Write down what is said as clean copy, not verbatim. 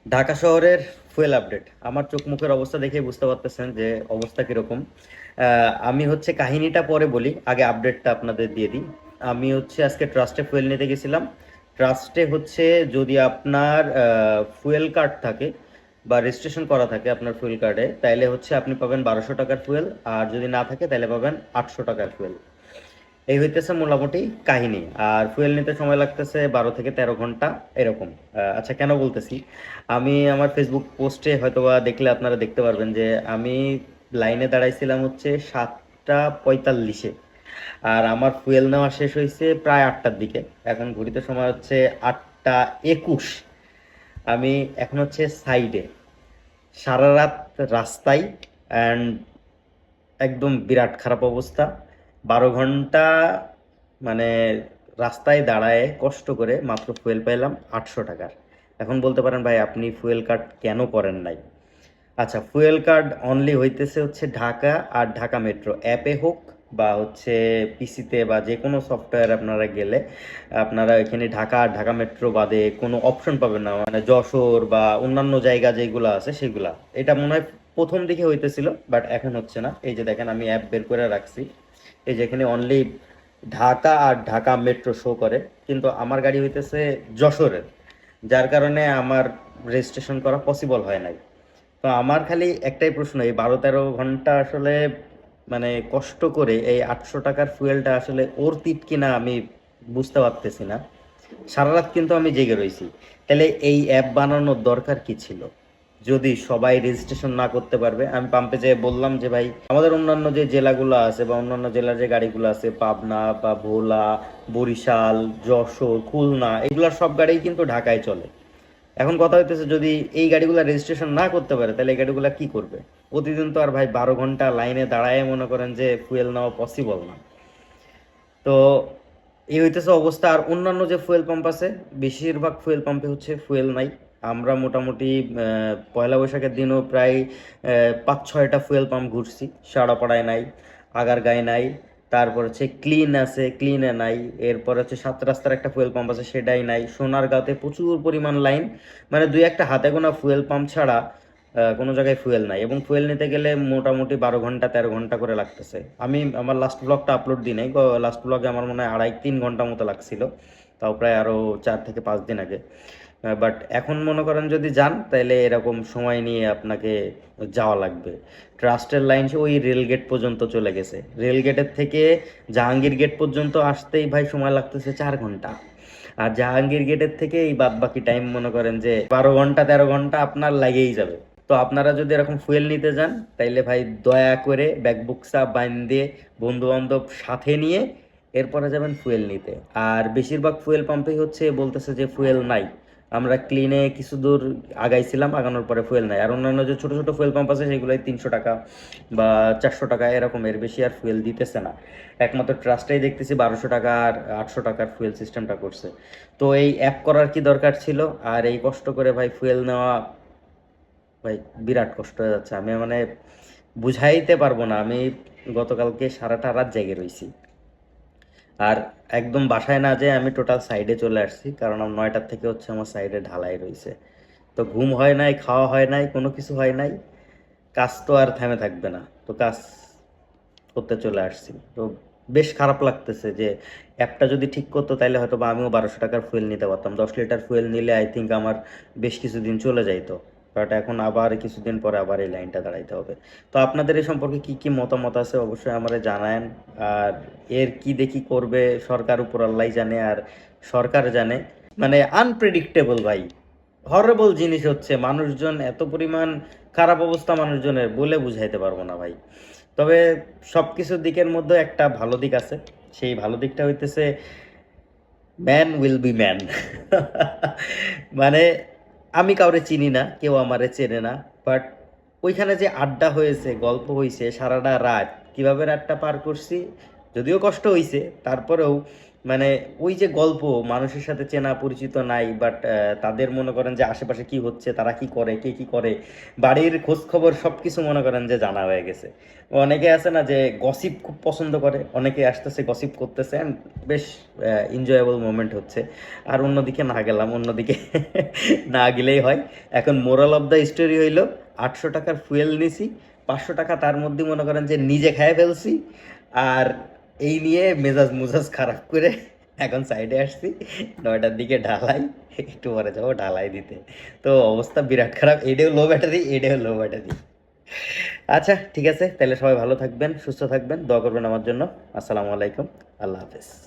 ঢাকা শহরের fuel update আমার চোখ মুখের অবস্থা দেখে বুঝতে পারতেছেন যে অবস্থা কিরকম। আমি হচ্ছে কাহিনীটা পরে বলি, আগে আপডেটটা আপনাদের দিয়ে দিই। আমি হচ্ছে আজকে ট্রাস্টে ফুয়েল নিতে গেছিলাম। ট্রাস্টে হচ্ছে যদি আপনার ফুয়েল কার্ড থাকে বা রেজিস্ট্রেশন করা থাকে আপনার ফুয়েল কার্ডে, তাইলে হচ্ছে আপনি পাবেন 1200 টাকার ফুয়েল, আর যদি না থাকে তাহলে পাবেন 800 টাকার ফুয়েল। এই হইতেছে মোটামুটি কাহিনী। আর ফুয়েল নিতে সময় লাগতেছে 12 থেকে 13 ঘন্টা এরকম। আচ্ছা, কেন বলতেছি, আমি আমার ফেসবুক পোস্টে হয়তোবা দেখলে আপনারা দেখতে পারবেন যে আমি লাইনে দাঁড়াইছিলাম হচ্ছে 7টা 45-এ, আর আমার ফুয়েল নেওয়া শেষ হয়েছে প্রায় 8টার দিকে। এখন ঘড়িতে সময় হচ্ছে 8টা 21। আমি এখন হচ্ছে সাইডে সারা রাত রাস্তায়, অ্যান্ড একদম বিরাট খারাপ অবস্থা। 12 ঘন্টা মানে রাস্তায় দাঁড়ায় কষ্ট করে মাত্র ফুয়েল পেলাম 800 টাকার। এখন বলতে পারেন ভাই আপনি ফুয়েল কার্ড কেন করেন নাই? আচ্ছা, ফুয়েল কার্ড অনলি হইতেছে হচ্ছে ঢাকা আর ঢাকা মেট্রো অ্যাপে হোক বা হচ্ছে পিসিতে বা যে কোনো সফটওয়্যার আপনারা গেলে আপনারা এখানে ঢাকা আর ঢাকা মেট্রো বাদে কোনো অপশন পাবেন না, মানে যশোর বা অন্যান্য জায়গা যেগুলো আছে সেগুলা। এটা মনে হয় প্রথম দিকে হইতেছিল, বাট এখন হচ্ছে না। এই যে দেখেন আমি অ্যাপ বের করে রাখছি, এই যেখানে অনলি ঢাকা আর ঢাকা মেট্রো শো করে, কিন্তু আমার গাড়ি হইতেছে যশোরের, যার কারণে আমার রেজিস্ট্রেশন করা পসিবল হয় নাই। তো আমার খালি একটাই প্রশ্ন, এই 12-13 ঘন্টা আসলে মানে কষ্ট করে এই 800 টাকার ফুয়েলটা আসলে ওর তিট কিনা আমি বুঝতে পারতেছি না। সারা রাত কিন্তু আমি জেগে রয়েছি। তাহলে এই অ্যাপ বানানোর দরকার কি ছিল? যদি সবাই রেজিস্ট্রেশন না করতে পারবে, আমি পাম্পে যেয়ে বললাম যে ভাই আমাদের অন্যান্য যে জেলাগুলো আছে বা অন্যান্য জেলার যে গাড়িগুলো আছে, পাবনা বা ভোলা, বরিশাল, যশোর, খুলনা, এগুলার সব গাড়িই কিন্তু ঢাকায় চলে। এখন কথা হইতেছে যদি এই গাড়িগুলো রেজিস্ট্রেশন না করতে পারে তাহলে এই গাড়িগুলো কি করবে? প্রতিদিন তো আর ভাই 12 ঘন্টা লাইনে দাঁড়ায় মনে করেন যে ফুয়েল নেওয়া পসিবল না। তো এই হইতেছে অবস্থা। আর অন্যান্য যে ফুয়েল পাম্প আছে, বেশিরভাগ ফুয়েল পাম্পে হচ্ছে ফুয়েল নাই। আমরা মোটামুটি পয়লা বৈশাখের দিনও প্রায় 5-6টা ফুয়েল পাম্প ঘুরছি, সাড়াপাড়ায় নাই, আগারগাঁয়ে নাই, তারপর হচ্ছে ক্লিন আছে, ক্লিনে নাই, এরপর হচ্ছে 7 রাস্তার একটা ফুয়েল পাম্প আছে সেটাই নাই, সোনারগাঁওতে প্রচুর পরিমাণ লাইন, মানে দুই একটা হাতে গোনা ফুয়েল পাম্প ছাড়া কোনো জায়গায় ফুয়েল নাই। এবং ফুয়েল নিতে গেলে মোটামুটি 12 ঘন্টা 13 ঘন্টা করে লাগতেছে। আমি আমার লাস্ট ব্লগটা আপলোড দিই নাই, লাস্ট ব্লগে আমার মনে হয় 2.5-3 ঘন্টা মতো লাগছিল, তাও প্রায় আরও 4 থেকে 5 দিন আগে। বাট এখন মনে করেন যদি যান তাহলে এরকম সময় নিয়ে আপনাকে যাওয়া লাগবে। ট্রাস্টের লাইন ওই রেল গেট পর্যন্ত চলে গেছে, রেল গেটের থেকে জাহাঙ্গীর গেট পর্যন্ত আসতেই ভাই সময় লাগতেছে 4 ঘন্টা। আর জাহাঙ্গীর গেটের থেকে এই বাদ বাকি টাইম মনে করেন যে 12 ঘন্টা 13 ঘন্টা আপনার লাগেই যাবে। তো আপনারা যদি এরকম ফুয়েল নিতে যান তাইলে ভাই দয়া করে ব্যাকবুকসা বাইন দিয়ে বন্ধু বান্ধব সাথে নিয়ে এরপরে যাবেন ফুয়েল নিতে। আর বেশিরভাগ ফুয়েল পাম্পেই হচ্ছে বলতেছে যে ফুয়েল নাই। আমরা ক্লিনে কিছু দূর আগাইছিলাম, আগানোর পরে ফুয়েল নাই। আর অন্যান্য যে ছোট ছোট ফুয়েল পাম্প আছে সেগুলোই 300 টাকা বা 400 টাকা এরকম, এর বেশি আর ফুয়েল দিতেছে না। একমাত্র ট্রাস্টেই দেখতেছি 1200 টাকা আর 800 টাকার ফুয়েল সিস্টেমটা করছে। তো এই অ্যাপ করার কি দরকার ছিল? আর এই কষ্ট করে ভাই ফুয়েল নেওয়া, ভাই বিরাট কষ্ট হয়ে যাচ্ছে। আমি মানে বুঝাইতে পারবো না। আমি গতকালকে সারাটা রাত জেগে রইছি। আর একদম বাসায় না যেয়ে আমি টোটাল সাইডে চলে আসছি, কারণ আমার 9টার থেকে হচ্ছে আমার সাইডে ঢালাই রয়েছে। তো ঘুম হয় নাই, খাওয়া হয় নাই, কোনো কিছু হয় নাই। কাজ তো আর থেমে থাকবে না, তো কাজ করতে চলে আসছি। তো বেশ খারাপ লাগতেছে যে অ্যাপটা যদি ঠিক করতো তাহলে হয়তো বা আমিও 1200 টাকার ফুয়েল নিতে পারতাম। 10 লিটার ফুয়েল নিলে আই থিঙ্ক আমার বেশ কিছুদিন চলে যাইতো। বাট এখন আবার কিছুদিন পরে আবার এই লাইনটা দাঁড়াইতে হবে। তো আপনাদের এই সম্পর্কে কি কি মতামত আছে অবশ্যই আমারে জানায়েন। আর এর কি দেখি করবে সরকার, উপর আল্লাহ জানে আর সরকার জানে। মানে আনপ্রেডিক্টেবল ভাই, হরেবল জিনিস হচ্ছে। মানুষজন এত পরিমাণ খারাপ অবস্থা মানুষজনের বলে বুঝাইতে পারবো না ভাই। তবে সব কিছুর দিকের মধ্যে একটা ভালো দিক আছে, সেই ভালো দিকটা হইতেছে ম্যান উইল বি ম্যান। মানে আমি কাউরে চিনি না, কেউ আমারে চেনে না, বাট ওইখানে যে আড্ডা হয়েছে, গল্প হয়েছে সারাটা রাত, কিভাবে রাতটা পার করছি, যদিও কষ্ট হয়েছে তারপরেও মানে ওই যে গল্প, মানুষের সাথে চেনা পরিচিত নাই, বাট তাদের মনে করেন যে আশেপাশে কি হচ্ছে, তারা কি করে, কে কি করে, বাড়ির খোঁজ খবর সব কিছু মনে করেন যে জানা হয়ে গেছে। অনেকে আছে না যে গসিপ খুব পছন্দ করে, অনেকে আসতেছে গসিপ করতেছে, and বেশ এনজয়েবল মোমেন্ট হচ্ছে। আর অন্যদিকে না গেলাম, অন্যদিকে না গেলেই হয়। এখন মোরাল অফ দ্য স্টোরি হইলো, 800 টাকার ফুয়েল নিছি, 500 টাকা তার মধ্যে মনে করেন যে নিজে খেয়ে ফেলছি। আর এই নিয়ে মেজাজ মুজাজ খারাপ করে এখন সাইডে আসছি, 9টার দিকে ঢালাই, একটু পরে যাবো ঢালাই দিতে। তো অবস্থা বিরাট খারাপ, এটাও লো ব্যাটারি, এটাও লো ব্যাটারি। আচ্ছা ঠিক আছে, তাহলে সবাই ভালো থাকবেন, সুস্থ থাকবেন, দোয়া করবেন আমার জন্য। আসসালামু আলাইকুম, আল্লাহ হাফেজ।